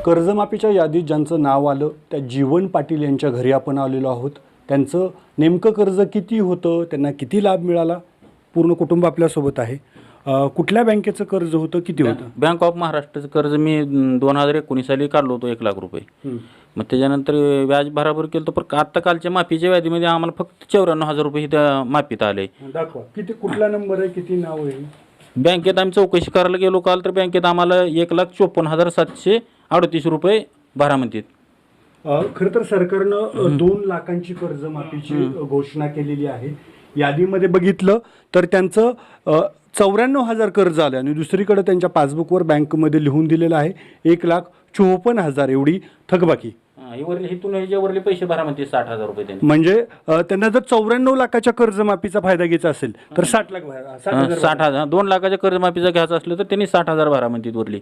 कर्जमाफीच्या यादीत ज्यांचं नाव आलं त्या जीवन पाटील यांच्या घरी आपण आलेलो आहोत. त्यांचं नेमकं कर्ज किती होतं, त्यांना किती लाभ मिळाला, पूर्ण कुटुंब आपल्यासोबत आहे. कुठल्या बँकेचं कर्ज होतं, किती होतं? बँक ऑफ महाराष्ट्राचं कर्ज मी 2019 साली काढलो होतो 1 लाख रुपये. मग त्याच्यानंतर व्याज भराभर केलं, तर पण आत्ता कालच्या माफीच्या यादीमध्ये आम्हाला फक्त 94,000 रुपये त्या माफीत आले. दाखवा किती, कुठला नंबर आहे, किती नाव आहे? बँकेत आम्ही चौकशी करायला गेलो काल, तर बँकेत आम्हाला 1,54,738 रुपये भरा म्हणतात. खरं तर सरकारनं 2 लाखांची कर्जमाफीची घोषणा केलेली आहे. यादीमध्ये बघितलं तर त्यांचं 94,000 कर्ज आलं आणि दुसरीकडे त्यांच्या पासबुकवर बँकमध्ये लिहून दिलेलं आहे 1,54,000 एवढी थकबाकी. इथून वरले पैसे भरा म्हणते 60,000 रुपये त्यांनी. म्हणजे त्यांना जर 94 लाखाच्या कर्जमाफीचा फायदा घ्यायचा असेल तर 60 लाख 60,000 2 लाखाच्या कर्जमाफीचा घ्यायचा असलं तर त्यांनी 60,000 भरा म्हणते वरली.